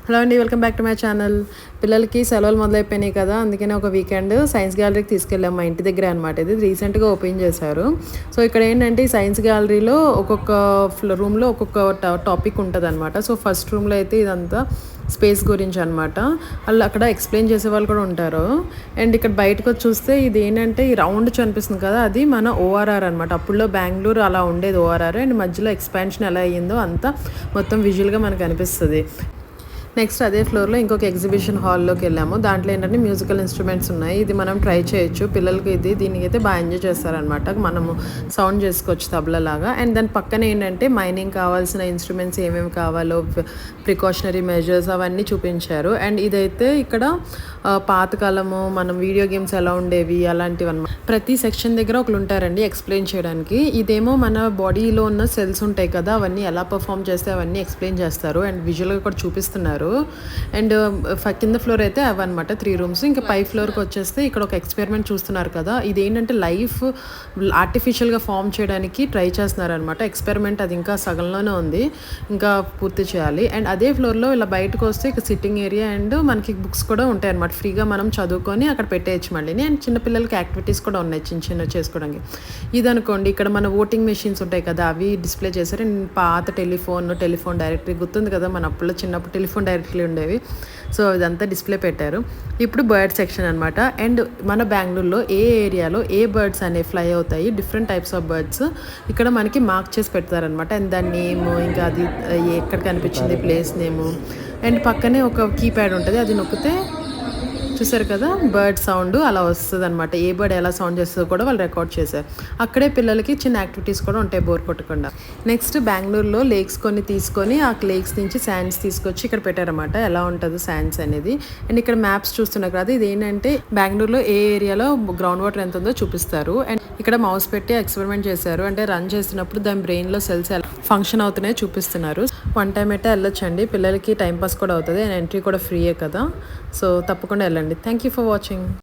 Hello అండి, welcome back to my channel. పిల్లలకి సెలవులు మొదలైపోయినాయి కదా, అందుకనే ఒక వీకెండ్ సైన్స్ గ్యాలరీకి తీసుకెళ్ళాము. మా ఇంటి దగ్గర అనమాట. ఇది రీసెంట్గా ఓపెన్ చేశారు. సో ఇక్కడ ఏంటంటే ఈ సైన్స్ గ్యాలరీలో ఒక్కొక్క రూమ్లో ఒక్కొక్క టాపిక్ ఉంటుంది అనమాట. సో ఫస్ట్ రూమ్లో అయితే ఇదంతా స్పేస్ గురించి అనమాట. వాళ్ళు అక్కడ ఎక్స్ప్లెయిన్ చేసే వాళ్ళు కూడా ఉంటారు. అండ్ ఇక్కడ బయటకు వచ్చి చూస్తే ఇది ఏంటంటే ఈ రౌండ్ కనిపిస్తుంది కదా, అది మన ఓఆర్ఆర్ అనమాట. అప్పుడులో బెంగళూరు అలా ఉండేది ఓఆర్ఆర్. అండ్ మధ్యలో ఎక్స్పాన్షన్ ఎలా అయ్యిందో అంతా మొత్తం విజువల్గా మనకు అనిపిస్తుంది. నెక్స్ట్ అదే ఫ్లోర్లో ఇంకొక ఎగ్జిబిషన్ హాల్లోకి వెళ్ళాము. దాంట్లో ఏంటంటే మ్యూజికల్ ఇన్స్ట్రుమెంట్స్ ఉన్నాయి. ఇది మనం ట్రై చేయొచ్చు. పిల్లలకి దీనికి అయితే బాగా ఎంజాయ్ చేస్తారనమాట. మనము సౌండ్ చేసుకోవచ్చు తబలలాగా. అండ్ దాని పక్కన ఏంటంటే మైనింగ్ కావాల్సిన ఇన్స్ట్రుమెంట్స్ ఏమేమి కావాలో, ప్రికాషనరీ మెజర్స్ అవన్నీ చూపించారు. అండ్ ఇదైతే ఇక్కడ పాతకాలము మనం వీడియో గేమ్స్ ఎలా ఉండేవి అలాంటివి అనమాట. ప్రతి సెక్షన్ దగ్గర ఒకరు ఉంటారండి ఎక్స్ప్లెయిన్ చేయడానికి. ఇదేమో మన బాడీలో ఉన్న సెల్స్ ఉంటాయి కదా, అవన్నీ ఎలా పర్ఫామ్ చేస్తే అవన్నీ ఎక్స్ప్లెయిన్ చేస్తారు. అండ్ విజువల్గా కూడా చూపిస్తున్నారు. అండ్ కింద ఫ్లోర్ అయితే అవన్నమాట 3 రూమ్స్. ఇంకా పై ఫ్లోర్కి వచ్చేస్తే ఇక్కడ ఒక ఎక్స్పెరిమెంట్ చూస్తున్నారు కదా, ఇది ఏంటంటే లైఫ్ ఆర్టిఫిషియల్గా ఫామ్ చేయడానికి ట్రై చేస్తున్నారు అనమాట. ఎక్స్పెరిమెంట్ అది ఇంకా సగంలోనే ఉంది, ఇంకా పూర్తి చేయాలి. అండ్ అదే ఫ్లోర్లో ఇలా బయటకు వస్తే ఇక సిట్టింగ్ ఏరియా అండ్ మనకి బుక్స్ కూడా ఉంటాయి అనమాట. ఫ్రీగా మనం చదువుకొని అక్కడ పెట్టేయచ్చు మళ్ళీ. అండ్ చిన్నపిల్లలకి యాక్టివిటీస్ కూడా ఉన్నాయి చిన్న చేసుకోవడానికి. ఇది అనుకోండి, ఇక్కడ మన ఓటింగ్ మెషిన్స్ ఉంటాయి కదా, అవి డిస్ప్లే చేశారు. అండ్ పాత టెలిఫోన్ డైరెక్టరీ గుర్తుంది కదా, మన అప్పుడు చిన్నప్పుడు టెలిఫోన్ డైరెక్టరీ ఉండేవి. సో ఇదంతా డిస్ప్లే పెట్టారు. ఇప్పుడు బర్డ్ సెక్షన్ అనమాట. అండ్ మన బెంగళూరులో ఏ ఏరియాలో ఏ బర్డ్స్ అనేవి ఫ్లై అవుతాయి, డిఫరెంట్ టైప్స్ ఆఫ్ బర్డ్స్ ఇక్కడ మనకి మార్క్ చేసి పెడతారనమాట. అండ్ దాని నేమ్, ఇంకా అది ఎక్కడ కనిపించింది ప్లేస్ నేము. అండ్ పక్కనే ఒక కీప్యాడ్ ఉంటుంది, అది నొక్కితే చూసారు కదా బర్డ్ సౌండ్ అలా వస్తుంది అనమాట. ఏ బర్డ్ ఎలా సౌండ్ చేస్తుందో కూడా వాళ్ళు రికార్డ్ చేశారు. అక్కడే పిల్లలకి చిన్న యాక్టివిటీస్ కూడా ఉంటాయి బోర్ కొట్టకుండా. నెక్స్ట్ బెంగళూరులో లేక్స్ కొన్ని తీసుకొని ఆ లేక్స్ నుంచి శాండ్స్ తీసుకొచ్చి ఇక్కడ పెట్టారనమాట, ఎలా ఉంటుందో శాండ్స్ అనేది. అండ్ ఇక్కడ మ్యాప్స్ చూస్తున్నారు కదా, ఇది ఏంటంటే బెంగళూరులో ఏ ఏరియాలో గ్రౌండ్ వాటర్ ఎంత ఉందో చూపిస్తారు. అండ్ ఇక్కడ మౌస్ పెట్టి ఎక్స్పెరిమెంట్ చేశారు. అంటే రన్ చేసినప్పుడు దాని బ్రెయిన్లో సెల్స్ ఎలా ఫంక్షన్ అవుతున్నాయో చూపిస్తున్నారు. వన్ టైం అయితే వెళ్ళొచ్చండి, పిల్లలకి టైంపాస్ కూడా అవుతుంది. అండ్ ఎంట్రీ కూడా ఫ్రీయే కదా, సో తప్పకుండా వెళ్ళండి. Thank you for watching.